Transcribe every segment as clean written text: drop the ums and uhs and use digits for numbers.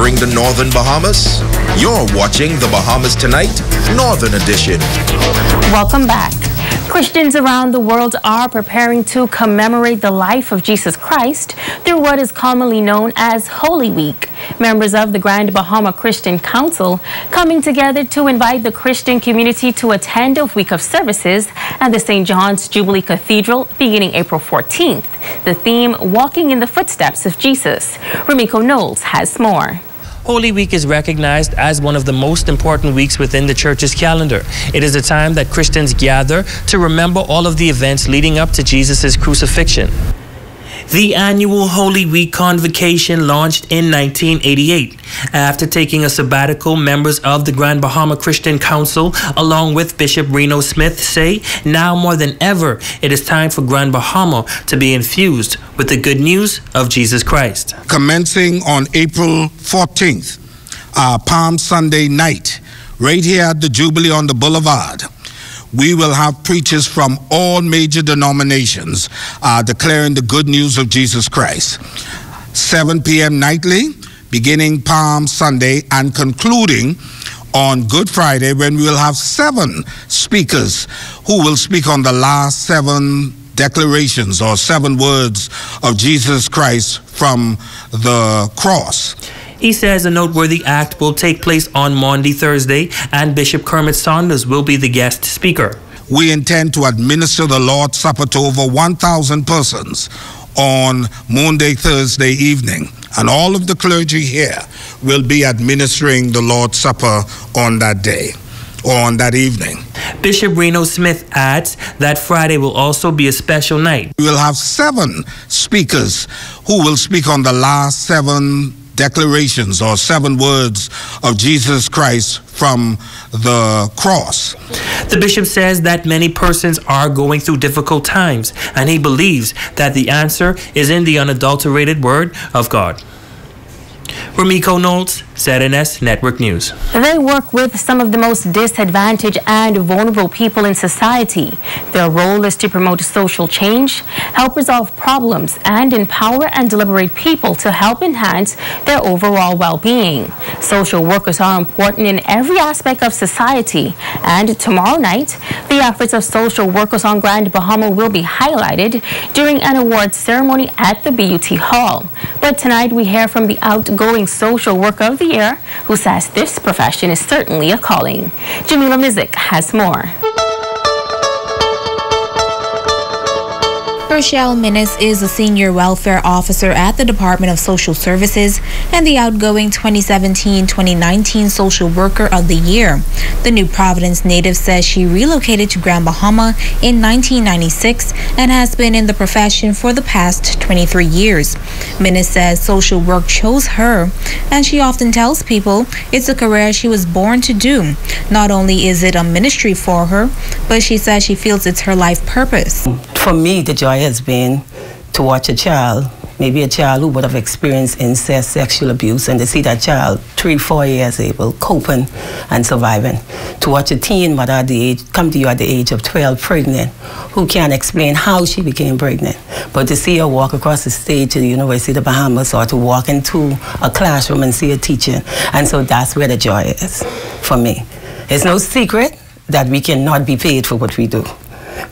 covering the Northern Bahamas? You're watching the Bahamas Tonight, Northern Edition. Welcome back. Christians around the world are preparing to commemorate the life of Jesus Christ through what is commonly known as Holy Week. Members of the Grand Bahama Christian Council coming together to invite the Christian community to attend a week of services at the St. John's Jubilee Cathedral beginning April 14th. The theme, Walking in the Footsteps of Jesus. Ramiko Knowles has more. Holy Week is recognized as one of the most important weeks within the church's calendar. It is a time that Christians gather to remember all of the events leading up to Jesus' crucifixion. The annual Holy Week convocation launched in 1988. After taking a sabbatical, members of the Grand Bahama Christian Council, along with Bishop Reno Smith, say now more than ever, it is time for Grand Bahama to be infused with the good news of Jesus Christ. Commencing on April 14th, Palm Sunday night, right here at the Jubilee on the Boulevard, we will have preachers from all major denominations declaring the good news of Jesus Christ. 7 p.m. nightly, beginning Palm Sunday and concluding on Good Friday, when we will have 7 speakers who will speak on the last 7 declarations or 7 words of Jesus Christ from the cross. He says a noteworthy act will take place on Maundy Thursday, and Bishop Kermit Saunders will be the guest speaker. We intend to administer the Lord's Supper to over 1,000 persons on Maundy Thursday evening, and all of the clergy here will be administering the Lord's Supper on that day or on that evening. Bishop Reno Smith adds that Friday will also be a special night. We will have 7 speakers who will speak on the last 7 declarations or 7 words of Jesus Christ from the cross. The bishop says that many persons are going through difficult times, and he believes that the answer is in the unadulterated word of God. Ramiko Knowles, ZNS Network News. They work with some of the most disadvantaged and vulnerable people in society. Their role is to promote social change, help resolve problems, and empower and deliberate people to help enhance their overall well-being. Social workers are important in every aspect of society, and tomorrow night, the efforts of social workers on Grand Bahama will be highlighted during an awards ceremony at the BUT Hall. But tonight, we hear from the outgoing social worker of the year, who says this profession is certainly a calling. Jamila Mizik has more. Rochelle Minnis is a senior welfare officer at the Department of Social Services and the outgoing 2017-2019 Social Worker of the Year. The New Providence native says she relocated to Grand Bahama in 1996 and has been in the profession for the past 23 years. Minnis says social work chose her, and she often tells people it's a career she was born to do. Not only is it a ministry for her, but she says she feels it's her life purpose. For me, the joy has been to watch a child, maybe a child who would have experienced incest, sexual abuse, and to see that child 3-4 years able, coping and surviving. To watch a teen mother at the age, come to you at the age of 12 pregnant, who can't explain how she became pregnant. But to see her walk across the stage to the University of the Bahamas, or to walk into a classroom and see her teaching. And so that's where the joy is for me. It's no secret that we cannot be paid for what we do.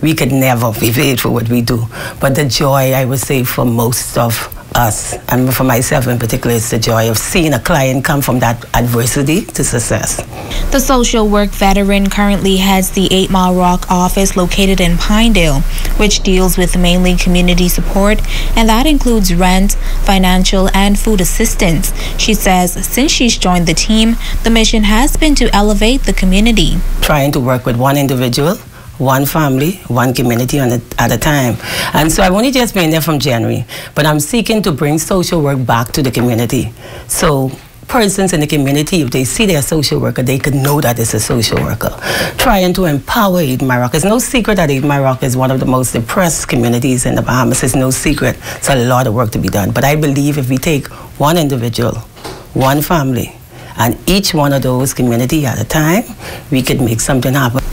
We could never be paid for what we do. But the joy, I would say, for most of us, and for myself in particular, is the joy of seeing a client come from that adversity to success. The social work veteran currently heads the 8 Mile Rock office located in Pinedale, which deals with mainly community support, and that includes rent, financial, and food assistance. She says since she's joined the team, the mission has been to elevate the community. Trying to work with one individual, one family, one community at a time. And so I've only just been there from January, but I'm seeking to bring social work back to the community. So persons in the community, if they see their social worker, they could know that it's a social worker. Trying to empower 8 Mile Rock. It's no secret that 8 Mile Rock is one of the most depressed communities in the Bahamas. It's no secret. It's a lot of work to be done. But I believe if we take one individual, one family, and each one of those community at a time, we could make something happen.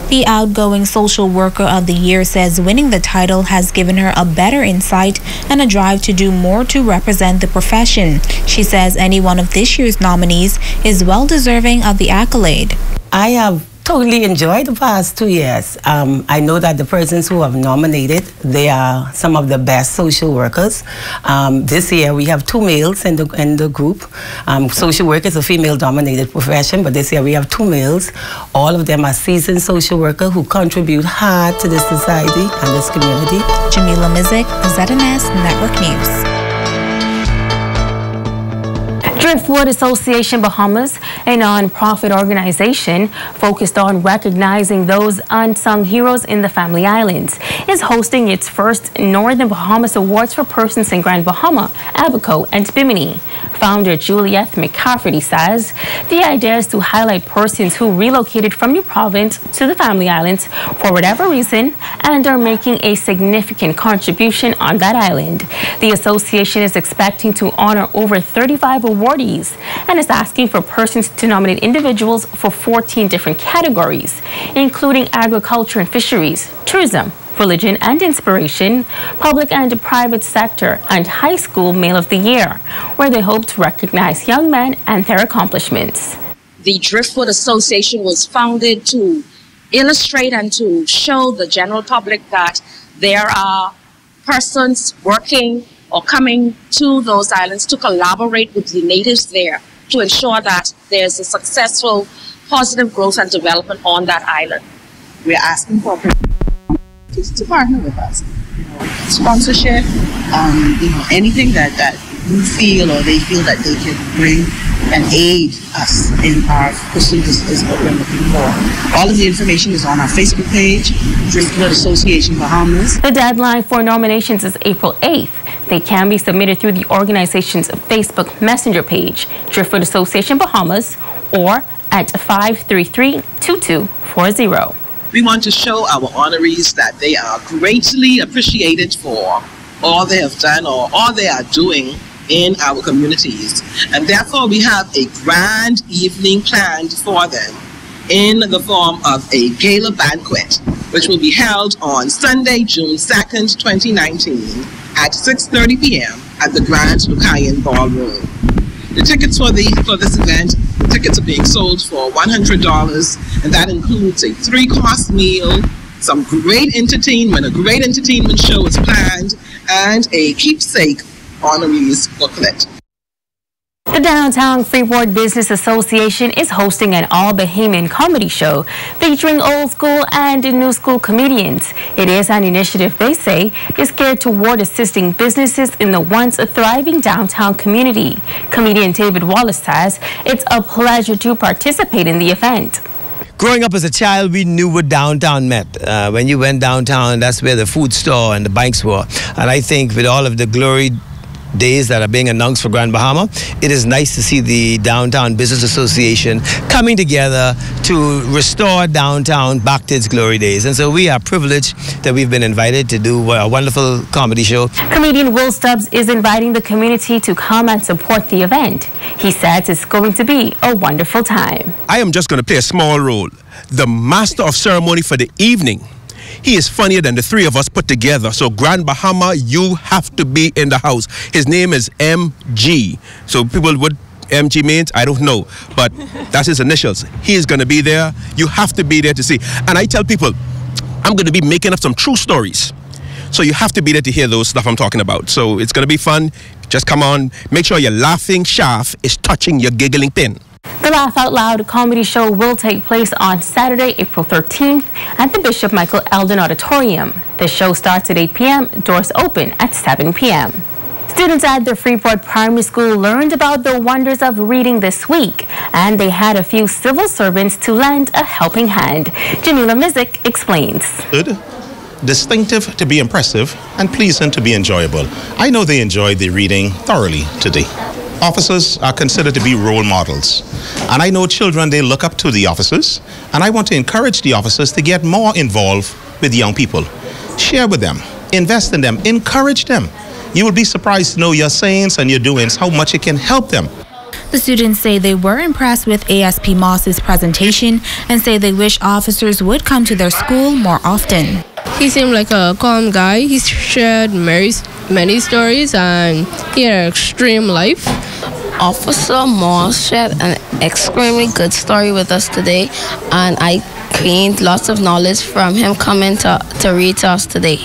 The outgoing social worker of the year says winning the title has given her a better insight and a drive to do more to represent the profession. She says any one of this year's nominees is well deserving of the accolade. I have totally enjoyed the past 2 years. I know that the persons who have nominated, they are some of the best social workers. This year we have 2 males in the group. Social work is a female-dominated profession, but this year we have 2 males. All of them are seasoned social workers who contribute hard to this society and this community. Jamila Mizik, ZNS Network News. Driftwood Association Bahamas, a non-profit organization focused on recognizing those unsung heroes in the Family Islands, is hosting its first Northern Bahamas Awards for Persons in Grand Bahama, Abaco, and Bimini. Founder Juliet McCafferty says the idea is to highlight persons who relocated from New Province to the Family Islands for whatever reason and are making a significant contribution on that island. The association is expecting to honor over 35 awardees and is asking for persons to nominate individuals for 14 different categories, including agriculture and fisheries, tourism, religion and inspiration, public and private sector, and high school male of the year, where they hope to recognize young men and their accomplishments. The Driftwood Association was founded to illustrate and to show the general public that there are persons working or coming to those islands to collaborate with the natives there to ensure that there's a successful, positive growth and development on that island. We're asking for to partner with us. Sponsorship, anything that you feel or they feel that they can bring and aid us in our pursuit is what we're looking for. All of the information is on our Facebook page, Driftwood Association Bahamas. The deadline for nominations is April 8th. They can be submitted through the organization's Facebook Messenger page, Driftwood Association Bahamas, or at 533-2240. We want to show our honorees that they are greatly appreciated for all they have done or all they are doing in our communities. And therefore, we have a grand evening planned for them in the form of a gala banquet, which will be held on Sunday, June 2nd, 2019 at 6:30 p.m. at the Grand Lucayan Ballroom. The tickets for this event, tickets are being sold for $100, and that includes a 3-course meal, some great entertainment, a great entertainment show is planned, and a keepsake honorees booklet. The Downtown Freeport Business Association is hosting an all-Bahamian comedy show featuring old school and new school comedians. It is an initiative, they say, is geared toward assisting businesses in the once thriving downtown community. Comedian David Wallace says it's a pleasure to participate in the event. Growing up as a child, we knew what downtown meant. When you went downtown, that's where the food store and the banks were. And I think with all of the glory days that are being announced for Grand Bahama, it is nice to see the Downtown Business Association coming together to restore downtown back to its glory days. And so we are privileged that we've been invited to do a wonderful comedy show. Comedian Will Stubbs is inviting the community to come and support the event. He says it's going to be a wonderful time. I am just going to play a small role. The master of ceremony for the evening. He is funnier than the 3 of us put together. So Grand Bahama, you have to be in the house. His name is MG. So people, what MG means, I don't know. But that's his initials. He is going to be there. You have to be there to see. And I tell people, I'm going to be making up some true stories. So you have to be there to hear those stuff I'm talking about. So it's going to be fun. Just come on. Make sure your laughing shaft is touching your giggling pin. The Laugh Out Loud comedy show will take place on Saturday, April 13th at the Bishop Michael Eldon Auditorium. The show starts at 8 p.m., doors open at 7 p.m. Students at the Freeport Primary School learned about the wonders of reading this week, and they had a few civil servants to lend a helping hand. Jamila Mizik explains. Good, distinctive to be impressive, and pleasant to be enjoyable. I know they enjoyed the reading thoroughly today. Officers are considered to be role models. And I know children, they look up to the officers. And I want to encourage the officers to get more involved with young people. Share with them, invest in them, encourage them. You will be surprised to know your sayings and your doings, how much it can help them. The students say they were impressed with ASP Moss's presentation and say they wish officers would come to their school more often. He seemed like a calm guy. He shared many stories and he had an extreme life. Officer Moss shared an extremely good story with us today, and I gained lots of knowledge from him coming to read to us today.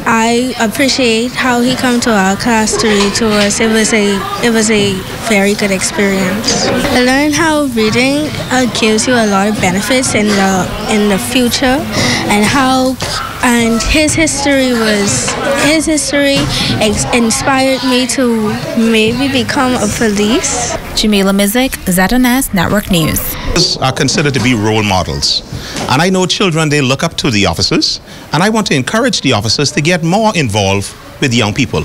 I appreciate how he come to our class to read to us. It was a very good experience. I learned how reading gives you a lot of benefits in the future, and his history inspired me to maybe become a police. Jamila Mizik, ZNS Network News. Are considered to be role models. And I know children, they look up to the officers, and I want to encourage the officers to get more involved with young people.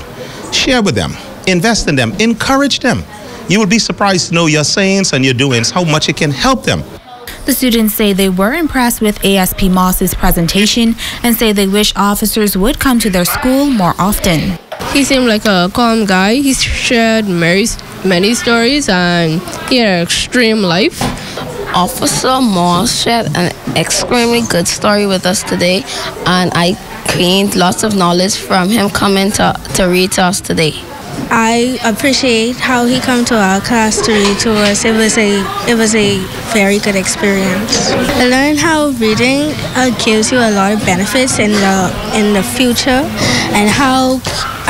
Share with them, invest in them, encourage them. You will be surprised to know your sayings and your doings, how much it can help them. The students say they were impressed with ASP Moss's presentation and say they wish officers would come to their school more often. He seemed like a calm guy. He shared many stories and he had an extreme life. Officer Moss shared an extremely good story with us today, and I gained lots of knowledge from him coming to read to us today. I appreciate how he come to our class to read to us. It was a very good experience. I learned how reading gives you a lot of benefits in the future,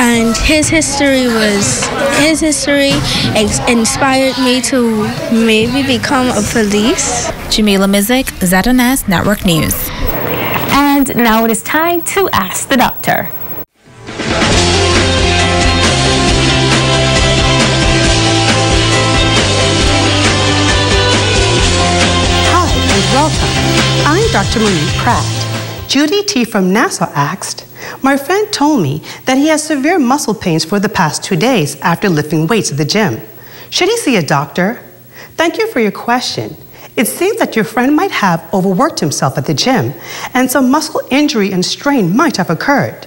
and his history inspired me to maybe become a police. Jamila Mizik, ZNS Network News. And now it is time to Ask the Doctor. Welcome. I'm Dr. Monique Pratt. Judy T. from Nassau asked, my friend told me that he has severe muscle pains for the past 2 days after lifting weights at the gym. Should he see a doctor? Thank you for your question. It seems that your friend might have overworked himself at the gym, and some muscle injury and strain might have occurred.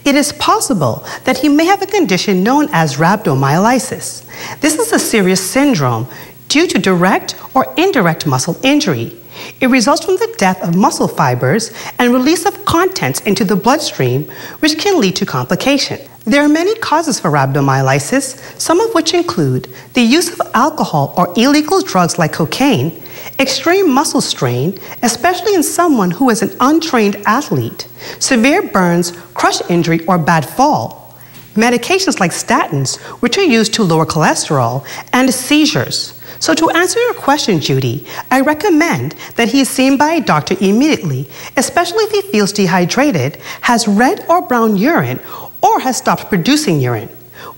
It is possible that he may have a condition known as rhabdomyolysis. This is a serious syndrome due to direct or indirect muscle injury. It results from the death of muscle fibers and release of contents into the bloodstream, which can lead to complication. There are many causes for rhabdomyolysis, some of which include the use of alcohol or illegal drugs like cocaine, extreme muscle strain, especially in someone who is an untrained athlete, severe burns, crush injury, or bad fall, medications like statins, which are used to lower cholesterol, and seizures. So to answer your question, Judy, I recommend that he is seen by a doctor immediately, especially if he feels dehydrated, has red or brown urine, or has stopped producing urine.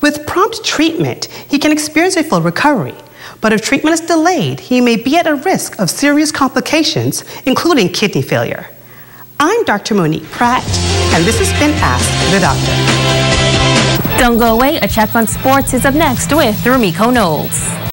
With prompt treatment, he can experience a full recovery. But if treatment is delayed, he may be at a risk of serious complications, including kidney failure. I'm Dr. Monique Pratt, and this has been Ask the Doctor. Don't go away. A check on sports is up next with Rumiko Knowles.